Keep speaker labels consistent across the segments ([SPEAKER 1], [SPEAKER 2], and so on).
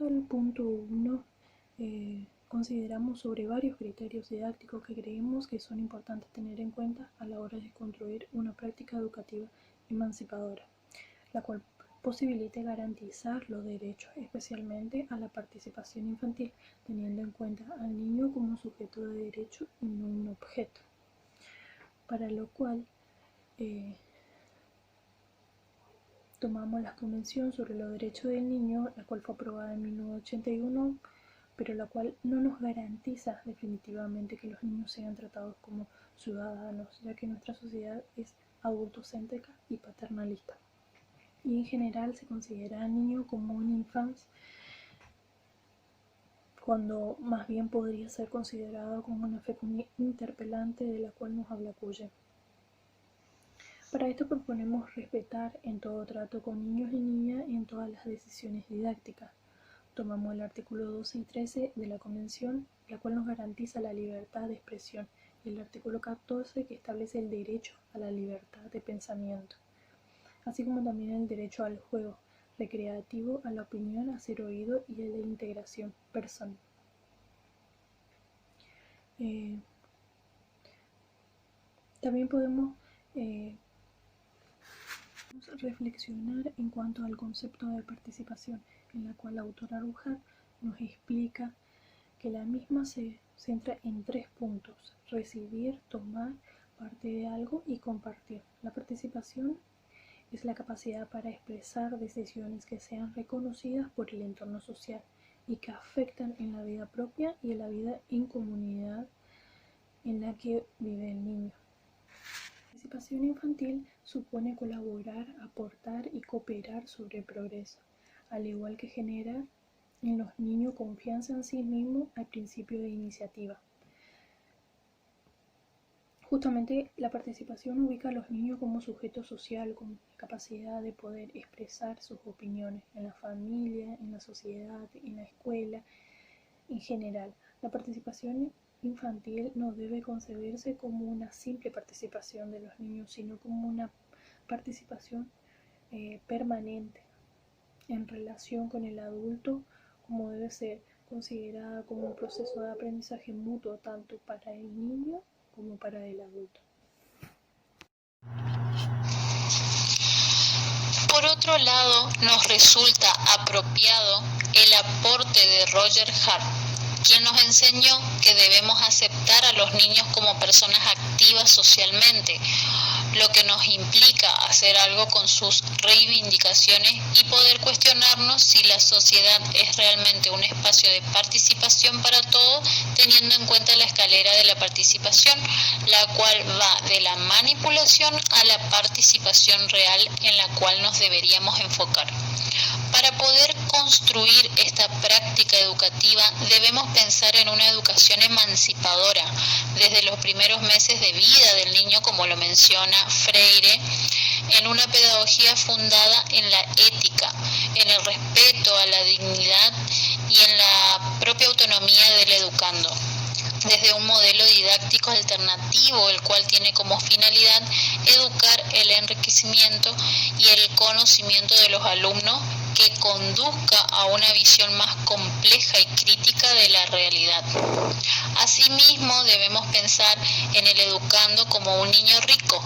[SPEAKER 1] al punto 1, consideramos sobre varios criterios didácticos que creemos que son importantes tener en cuenta a la hora de construir una práctica educativa emancipadora, la cual posibilite garantizar los derechos, especialmente a la participación infantil, teniendo en cuenta al niño como sujeto de derecho y no un objeto. Para lo cual tomamos la Convención sobre los Derechos del Niño, la cual fue aprobada en 1981, pero la cual no nos garantiza definitivamente que los niños sean tratados como ciudadanos, ya que nuestra sociedad es adultocéntrica y paternalista. Y en general se considera al niño como un infans, cuando más bien podría ser considerado como una fecundidad interpelante de la cual nos habla Coué. Para esto proponemos respetar en todo trato con niños y niñas en todas las decisiones didácticas. Tomamos el artículo 12 y 13 de la Convención, la cual nos garantiza la libertad de expresión, y el artículo 14 que establece el derecho a la libertad de pensamiento, así como también el derecho al juego recreativo, a la opinión, a ser oído y a la integración personal. También podemos reflexionar en cuanto al concepto de participación, en la cual la autora Arujar nos explica que la misma se centra en 3 puntos: recibir, tomar parte de algo y compartir. La participación es la capacidad para expresar decisiones que sean reconocidas por el entorno social y que afectan en la vida propia y en la vida en comunidad en la que vive el niño. La participación infantil supone colaborar, aportar y cooperar sobre el progreso, al igual que generar en los niños confianza en sí mismos al principio de iniciativa. Justamente la participación ubica a los niños como sujeto social, con capacidad de poder expresar sus opiniones en la familia, en la sociedad, en la escuela, en general. La participación infantil no debe concebirse como una simple participación de los niños, sino como una participación permanente en relación con el adulto, como debe ser considerada como un proceso de aprendizaje mutuo tanto para el niño como para el adulto.
[SPEAKER 2] Por otro lado, nos resulta apropiado el aporte de Roger Hart, quien nos enseñó que debemos aceptar a los niños como personas activas socialmente, lo que nos implica hacer algo con sus reivindicaciones y poder cuestionarnos si la sociedad es realmente un espacio de participación para todos, teniendo en cuenta la escalera de la participación, la cual va de la manipulación a la participación real en la cual nos deberíamos enfocar. Para poder construir esta práctica educativa debemos pensar en una educación emancipadora desde los primeros meses de vida del niño, como lo menciona Freire, en una pedagogía fundada en la ética, en el respeto a la dignidad y en la propia autonomía del educando, desde un modelo didáctico alternativo, el cual tiene como finalidad educar el enriquecimiento y el conocimiento de los alumnos, que conduzca a una visión más compleja y crítica de la realidad. Asimismo, debemos pensar en el educando como un niño rico,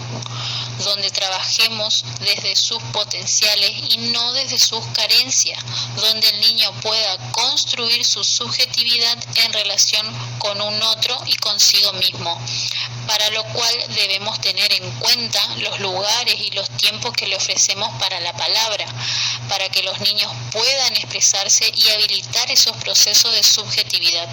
[SPEAKER 2] donde trabajemos desde sus potenciales y no desde sus carencias, donde el niño pueda construir su subjetividad en relación con un otro y consigo mismo, para lo cual debemos tener en cuenta los lugares y los tiempos que le ofrecemos para la palabra, para que los niños puedan expresarse y habilitar esos procesos de subjetividad.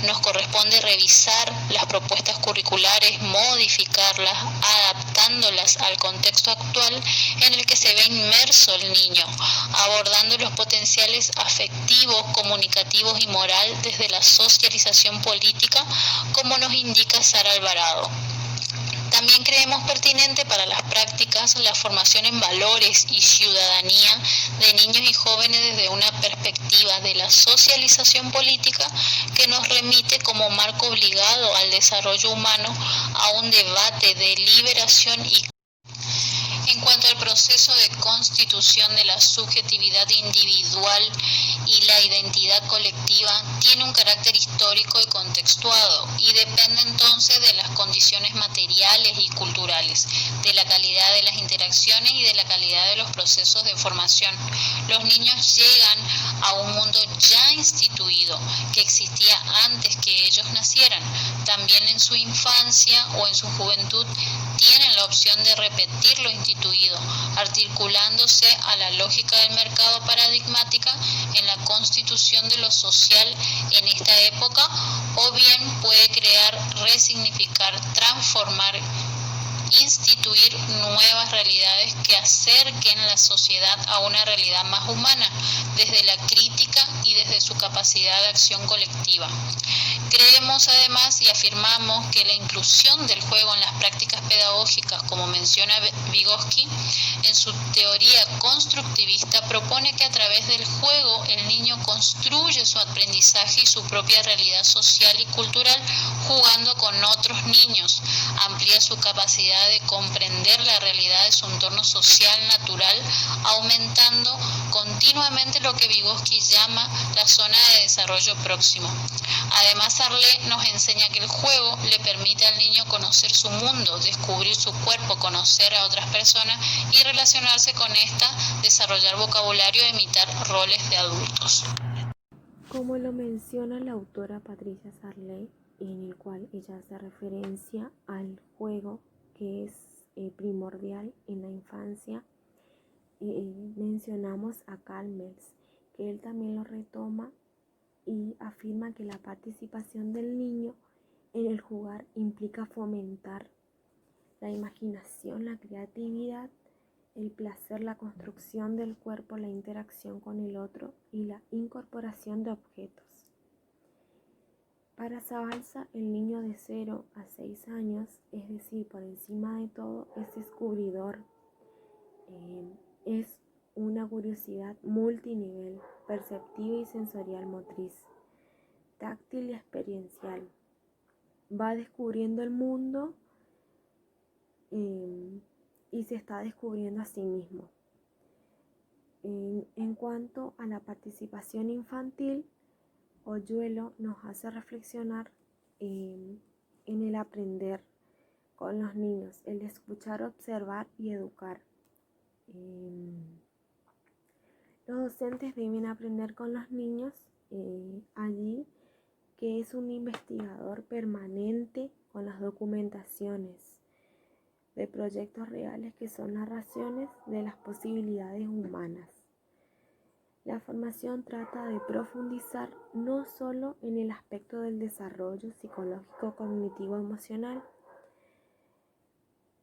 [SPEAKER 2] Nos corresponde revisar las propuestas curriculares, modificarlas, adaptándolas al contexto actual en el que se ve inmerso el niño, abordando los potenciales afectivos, comunicativos y moral desde la socialización política, como nos indica Sara Alvarado. También creemos pertinente para las prácticas la formación en valores y ciudadanía de niños y jóvenes desde una perspectiva de la socialización política, que nos remite como marco obligado al desarrollo humano a un debate de liberación y en cuanto al proceso de constitución de la subjetividad individual y la identidad colectiva tiene un carácter histórico y contextuado y depende entonces de las condiciones materiales y culturales, de la calidad de las interacciones y de la calidad de los procesos de formación. Los niños llegan a un mundo ya instituido que existía antes que ellos nacieran. También en su infancia o en su juventud tienen la opción de repetir lo instituido, articulándose a la lógica del mercado paradigmática en la constitución de lo social en esta época, o bien puede crear, resignificar, transformar, instituir nuevas realidades que acerquen la sociedad a una realidad más humana, desde la crítica y desde su capacidad de acción colectiva. Creemos además y afirmamos que la inclusión del juego en las prácticas pedagógicas, como menciona Vygotsky, en su teoría constructivista propone que a través del juego el niño construye su aprendizaje y su propia realidad social y cultural jugando con otros niños, amplía su capacidad de comprender la realidad de su entorno social natural, aumentando continuamente lo que Vygotsky llama la zona de desarrollo próximo. Además, Sarlé nos enseña que el juego le permite al niño conocer su mundo, descubrir su cuerpo, conocer a otras personas y relacionarse con esta, desarrollar vocabulario e imitar roles de adultos.
[SPEAKER 3] Como lo menciona la autora Patricia Sarlé, en el cual ella hace referencia al juego que es primordial en la infancia, mencionamos a Karl Marx, que él también lo retoma y afirma que la participación del niño en el jugar implica fomentar la imaginación, la creatividad, el placer, la construcción del cuerpo, la interacción con el otro y la incorporación de objetos. Para Zabalza, el niño de 0 a 6 años, es decir, por encima de todo, es descubridor, es una curiosidad multinivel, perceptiva y sensorial motriz, táctil y experiencial. Va descubriendo el mundo y se está descubriendo a sí mismo. En cuanto a la participación infantil, Oyuelo nos hace reflexionar en el aprender con los niños, el escuchar, observar y educar. Los docentes deben aprender con los niños allí, que es un investigador permanente con las documentaciones de proyectos reales que son narraciones de las posibilidades humanas. La formación trata de profundizar no solo en el aspecto del desarrollo psicológico, cognitivo, emocional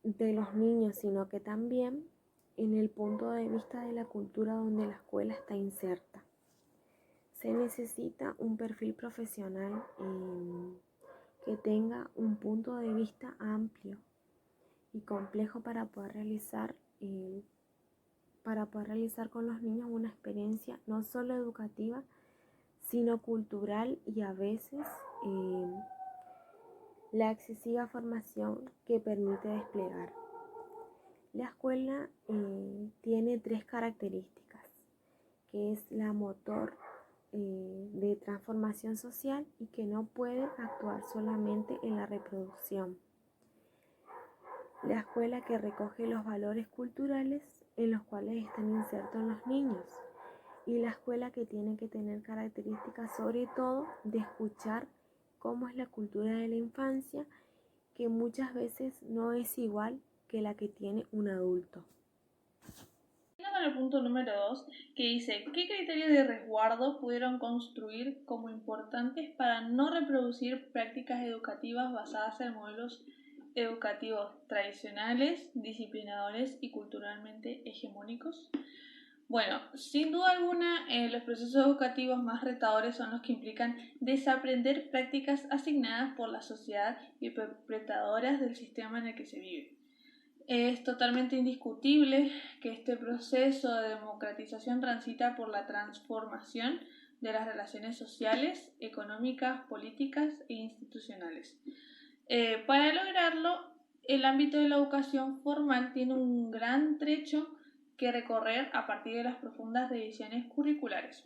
[SPEAKER 3] de los niños, sino que también en el punto de vista de la cultura donde la escuela está inserta. Se necesita un perfil profesional que tenga un punto de vista amplio y complejo para poder realizar con los niños una experiencia no solo educativa, sino cultural y a veces la excesiva formación que permite desplegar. La escuela tiene 3 características, que es la motor de transformación social y que no puede actuar solamente en la reproducción. La escuela que recoge los valores culturales en los cuales están insertos los niños, y la escuela que tiene que tener características sobre todo de escuchar cómo es la cultura de la infancia, que muchas veces no es igual que la que tiene un adulto.
[SPEAKER 1] Con el punto número 2, que dice: ¿qué criterios de resguardo pudieron construir como importantes para no reproducir prácticas educativas basadas en modelos educativos tradicionales, disciplinadores y culturalmente hegemónicos? Bueno, sin duda alguna, los procesos educativos más retadores son los que implican desaprender prácticas asignadas por la sociedad y perpetradoras del sistema en el que se vive. Es totalmente indiscutible que este proceso de democratización transita por la transformación de las relaciones sociales, económicas, políticas e institucionales. Para lograrlo, el ámbito de la educación formal tiene un gran trecho que recorrer a partir de las profundas revisiones curriculares.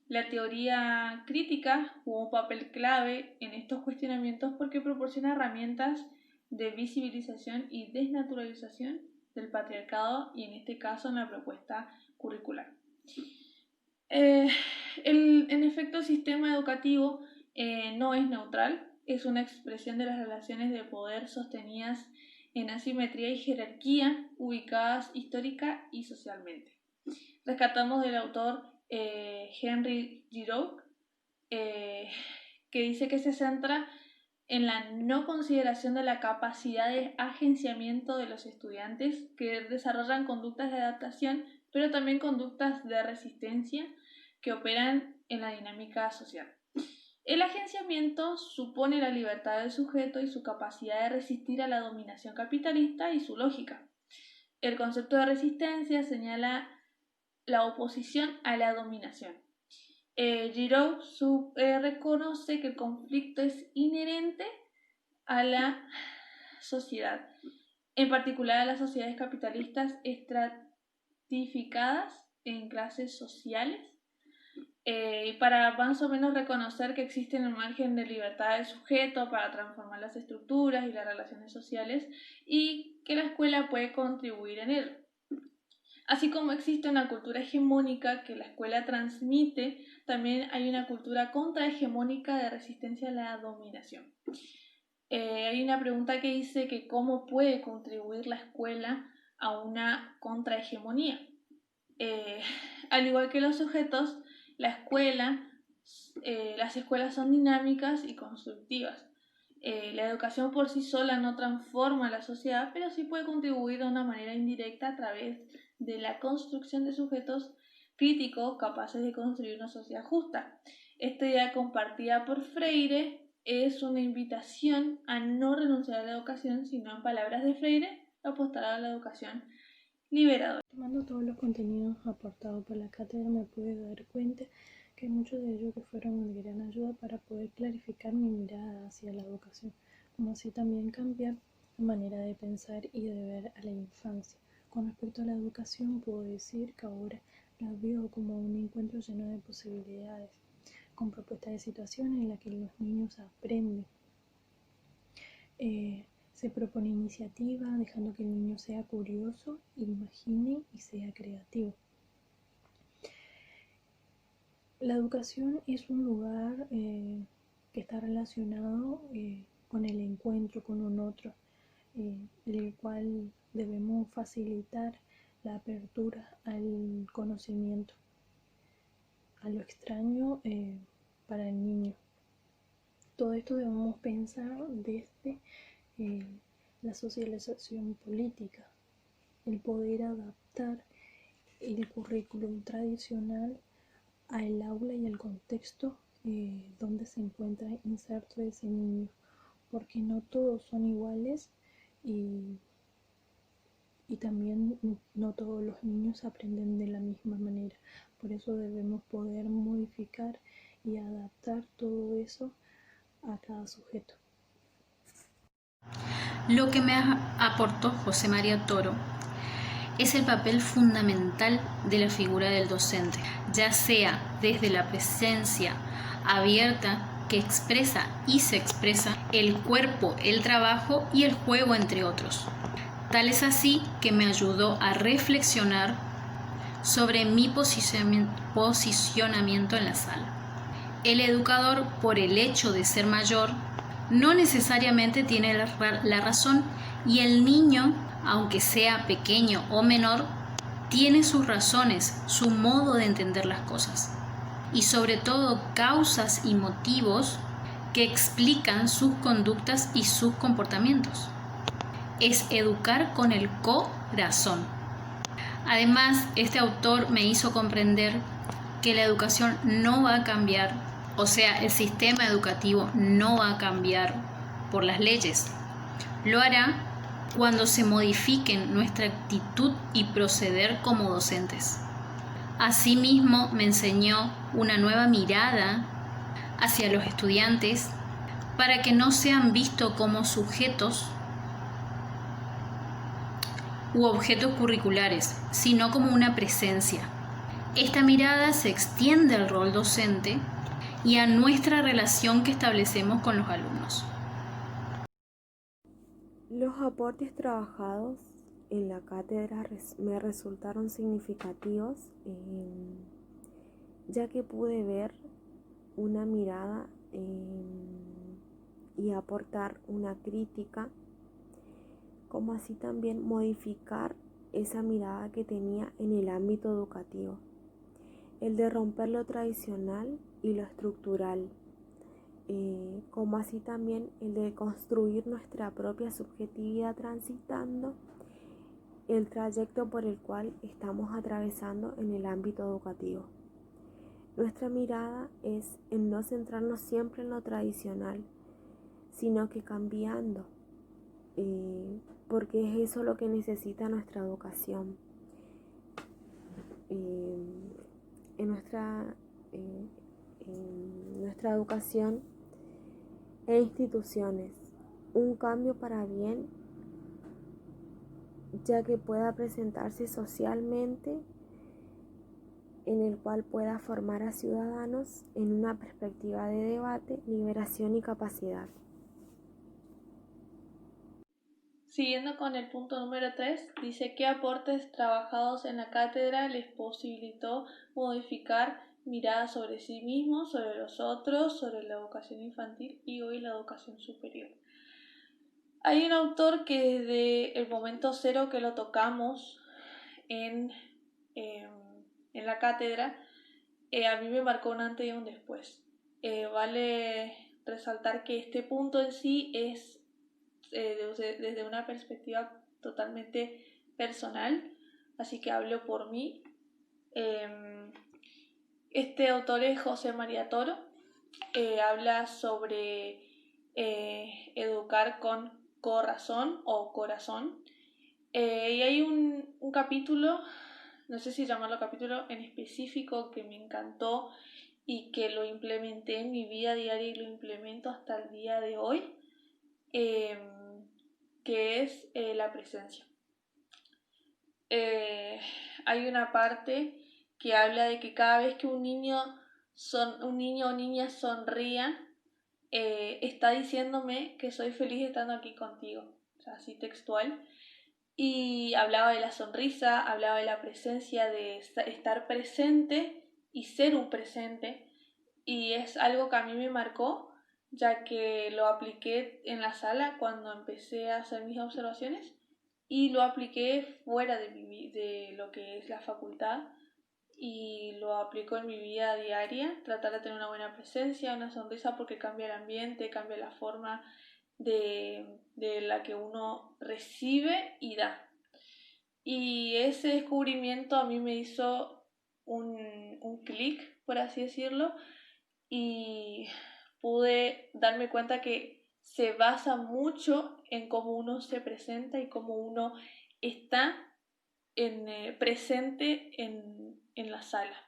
[SPEAKER 4] La teoría crítica jugó un papel clave en estos cuestionamientos porque proporciona herramientas de visibilización y desnaturalización del patriarcado y en este caso en la propuesta curricular. En efecto, el sistema educativo no es neutral, es una expresión de las relaciones de poder sostenidas en asimetría y jerarquía, ubicadas histórica y socialmente. Rescatamos del autor Henry Giroux, que dice que se centra en la no consideración de la capacidad de agenciamiento de los estudiantes que desarrollan conductas de adaptación, pero también conductas de resistencia que operan en la dinámica social. El agenciamiento supone la libertad del sujeto y su capacidad de resistir a la dominación capitalista y su lógica. El concepto de resistencia señala la oposición a la dominación. Giroux reconoce que el conflicto es inherente a la sociedad, en particular a las sociedades capitalistas estratificadas en clases sociales, para más o menos reconocer que existe un margen de libertad del sujeto para transformar las estructuras y las relaciones sociales y que la escuela puede contribuir en ello. Así como existe una cultura hegemónica que la escuela transmite, también hay una cultura contrahegemónica de resistencia a la dominación. Hay una pregunta que dice que cómo puede contribuir la escuela a una contrahegemonía. Al igual que los sujetos, las escuelas son dinámicas y constructivas. La educación por sí sola no transforma la sociedad, pero sí puede contribuir de una manera indirecta a través de la construcción de sujetos críticos capaces de construir una sociedad justa. Esta idea compartida por Freire es una invitación a no renunciar a la educación, sino en palabras de Freire, apostar a la educación liberadora.
[SPEAKER 1] Tomando todos los contenidos aportados por la cátedra me pude dar cuenta que muchos de ellos que fueron de gran ayuda para poder clarificar mi mirada hacia la educación, como así también cambiar la manera de pensar y de ver a la infancia. Con respecto a la educación, puedo decir que ahora la veo como un encuentro lleno de posibilidades, con propuestas de situaciones en las que los niños aprenden. Se propone iniciativa, dejando que el niño sea curioso, imagine y sea creativo. La educación es un lugar que está relacionado con el encuentro con un otro, en el cual debemos facilitar la apertura al conocimiento, a lo extraño para el niño. Todo esto debemos pensar desde la socialización política, el poder adaptar el currículum tradicional al aula y al contexto donde se encuentra inserto ese niño, porque no todos son iguales y también no todos los niños aprenden de la misma manera. Por eso debemos poder modificar y adaptar todo eso a cada sujeto.
[SPEAKER 5] Lo que me aportó José María Toro es el papel fundamental de la figura del docente, ya sea desde la presencia abierta que expresa y se expresa el cuerpo, el trabajo y el juego, entre otros. Tal es así que me ayudó a reflexionar sobre mi posicionamiento en la sala. El educador, por el hecho de ser mayor, no necesariamente tiene la razón, y el niño, aunque sea pequeño o menor, tiene sus razones, su modo de entender las cosas y sobre todo causas y motivos que explican sus conductas y sus comportamientos. Es educar con el corazón. Además, este autor me hizo comprender que la educación no va a cambiar, o sea, el sistema educativo no va a cambiar por las leyes. Lo hará cuando se modifiquen nuestra actitud y proceder como docentes. Asimismo, me enseñó una nueva mirada hacia los estudiantes para que no sean vistos como sujetos u objetos curriculares, sino como una presencia. Esta mirada se extiende al rol docente y a nuestra relación que establecemos con los alumnos.
[SPEAKER 3] Los aportes trabajados en la cátedra me resultaron significativos, ya que pude ver una mirada y aportar una crítica, como así también modificar esa mirada que tenía en el ámbito educativo, el de romper lo tradicional y lo estructural, como así también el de construir nuestra propia subjetividad transitando el trayecto por el cual estamos atravesando en el ámbito educativo. Nuestra mirada es en no centrarnos siempre en lo tradicional, sino que cambiando, porque es eso lo que necesita nuestra educación. En nuestra educación e instituciones, un cambio para bien, ya que pueda presentarse socialmente, en el cual pueda formar a ciudadanos en una perspectiva de debate, liberación y capacidad.
[SPEAKER 4] Siguiendo con el punto número 3, dice qué aportes trabajados en la cátedra les posibilitó modificar miradas sobre sí mismos, sobre los otros, sobre la educación infantil y hoy la educación superior. Hay un autor que desde el momento cero que lo tocamos en la cátedra, a mí me marcó un antes y un después. Vale resaltar que este punto en sí es desde una perspectiva totalmente personal, así que hablo por mí. Este autor es José María Toro, habla sobre educar con corazón o corazón, y hay un capítulo, no sé si llamarlo capítulo en específico, que me encantó y que lo implementé en mi vida diaria y lo implemento hasta el día de hoy, que es la presencia. Hay una parte que habla de que cada vez que un niño o niña sonría, está diciéndome que soy feliz estando aquí contigo, o sea, así textual. Y hablaba de la sonrisa, hablaba de la presencia, de estar presente y ser un presente, y es algo que a mí me marcó, ya que lo apliqué en la sala cuando empecé a hacer mis observaciones y lo apliqué fuera de lo que es la facultad y lo aplico en mi vida diaria, tratar de tener una buena presencia, una sonrisa, porque cambia el ambiente, cambia la forma de la que uno recibe y da. Y ese descubrimiento a mí me hizo un clic, por así decirlo, y pude darme cuenta que se basa mucho en cómo uno se presenta y cómo uno está presente en la sala.